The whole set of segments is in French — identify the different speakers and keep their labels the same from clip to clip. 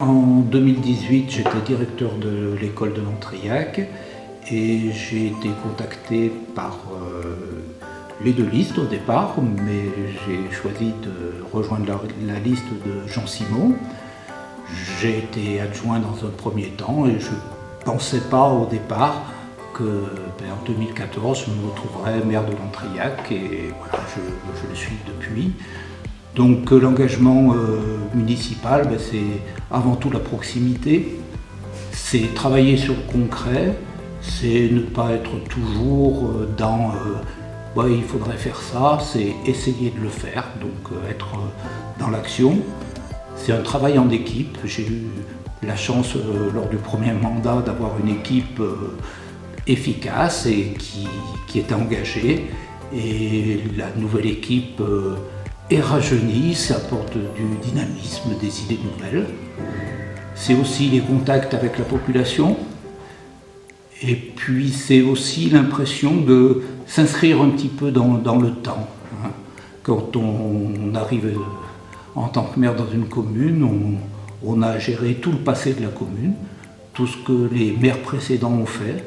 Speaker 1: En 2018, j'étais directeur de l'école de Montriac et j'ai été contacté par les deux listes au départ, mais j'ai choisi de rejoindre la liste de Jean Simon. J'ai été adjoint dans un premier temps et je ne pensais pas au départ que en 2014 je me retrouverais maire de Montriac et voilà, je le suis depuis. Donc l'engagement municipal, c'est avant tout la proximité, c'est travailler sur le concret, c'est ne pas être toujours dans il faudrait faire ça, c'est essayer de le faire, donc être dans l'action. C'est un travail en équipe. J'ai eu la chance lors du premier mandat d'avoir une équipe efficace et qui était engagée. Et la nouvelle équipe est rajeunie, ça apporte du dynamisme, des idées nouvelles. C'est aussi les contacts avec la population. Et puis c'est aussi l'impression de s'inscrire un petit peu dans le temps. Quand on arrive en tant que maire dans une commune, on a géré tout le passé de la commune, tout ce que les maires précédents ont fait.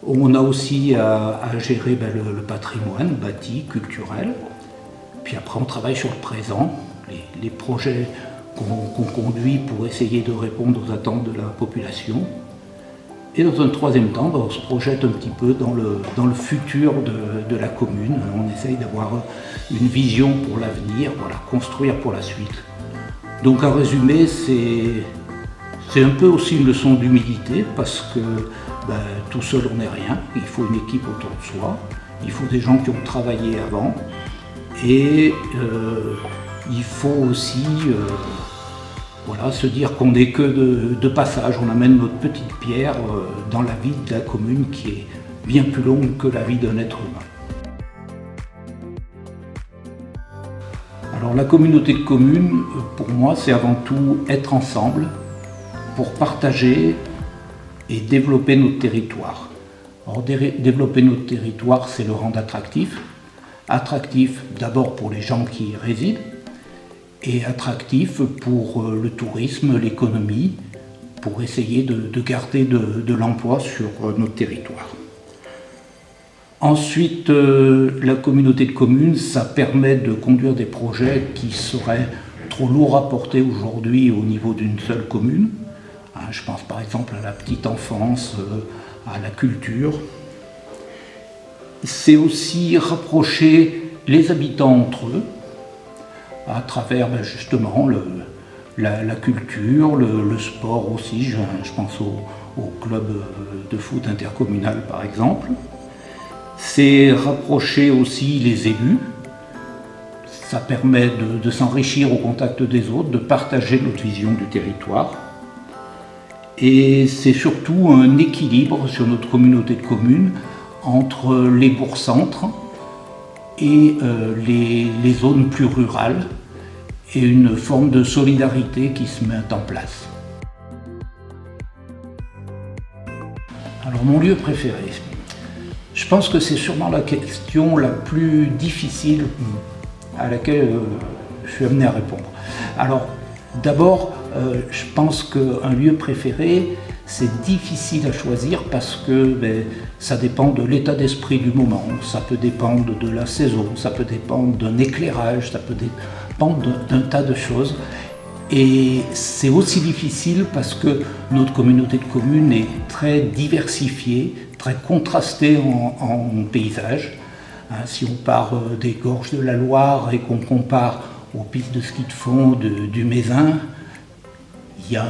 Speaker 1: On a aussi à gérer le patrimoine bâti, culturel. Puis après on travaille sur le présent, les projets qu'on conduit pour essayer de répondre aux attentes de la population. Et dans un troisième temps, on se projette un petit peu dans le futur de la commune. On essaye d'avoir une vision pour l'avenir, construire pour la suite. Donc en résumé, c'est un peu aussi une leçon d'humilité parce que tout seul on n'est rien. Il faut une équipe autour de soi, il faut des gens qui ont travaillé avant et il faut aussi se dire qu'on n'est que de passage, on amène notre petite pierre dans la vie de la commune qui est bien plus longue que la vie d'un être humain. Alors la communauté de communes, pour moi, c'est avant tout être ensemble pour partager et développer notre territoire. Alors développer notre territoire, c'est le rendre attractif. Attractif d'abord pour les gens qui y résident, et attractif pour le tourisme, l'économie, pour essayer de garder de l'emploi sur notre territoire. Ensuite, la communauté de communes, ça permet de conduire des projets qui seraient trop lourds à porter aujourd'hui au niveau d'une seule commune. Je pense par exemple à la petite enfance, à la culture. C'est aussi rapprocher les habitants entre eux, à travers justement la culture, le sport aussi, je pense au club de foot intercommunal par exemple. C'est rapprocher aussi les élus, ça permet de s'enrichir au contact des autres, de partager notre vision du territoire. Et c'est surtout un équilibre sur notre communauté de communes entre les bourgs-centres et les zones plus rurales et une forme de solidarité qui se met en place. Alors mon lieu préféré, je pense que c'est sûrement la question la plus difficile à laquelle je suis amené à répondre. Alors d'abord, je pense qu'un lieu préféré, c'est difficile à choisir parce que ça dépend de l'état d'esprit du moment, ça peut dépendre de la saison, ça peut dépendre d'un éclairage, ça peut dépendre d'un tas de choses. Et c'est aussi difficile parce que notre communauté de communes est très diversifiée, très contrastée en paysage. Si on part des gorges de la Loire et qu'on compare aux pistes de ski de fond du Mézin, il y a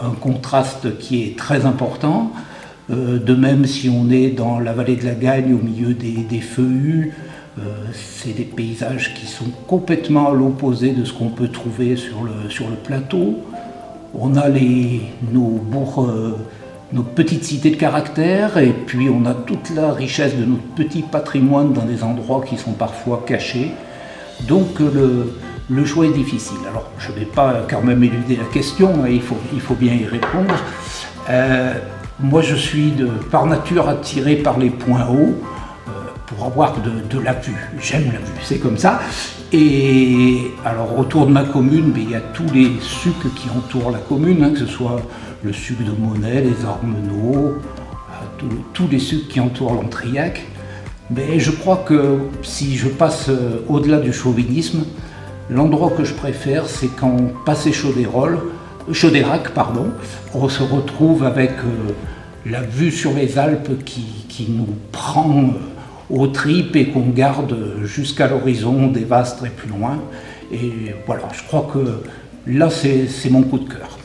Speaker 1: un contraste qui est très important. De même, si on est dans la vallée de la Gagne, au milieu des feuillus, c'est des paysages qui sont complètement à l'opposé de ce qu'on peut trouver sur le plateau. On a nos bourgs, nos petites cités de caractère, et puis on a toute la richesse de notre petit patrimoine dans des endroits qui sont parfois cachés. Donc le choix est difficile. Alors je ne vais pas quand même éluder la question, il faut bien y répondre. Moi je suis par nature attiré par les points hauts pour avoir de la vue. J'aime la vue, c'est comme ça. Et alors autour de ma commune, il y a tous les sucs qui entourent la commune, que ce soit le suc de Monnet, les Armenaux, tous les sucs qui entourent l'Entrillac. Mais je crois que si je passe au-delà du chauvinisme, l'endroit que je préfère, c'est quand, passé Chaudérac, on se retrouve avec la vue sur les Alpes qui nous prend aux tripes et qu'on garde jusqu'à l'horizon des Vastres et plus loin. Et voilà, je crois que là, c'est mon coup de cœur.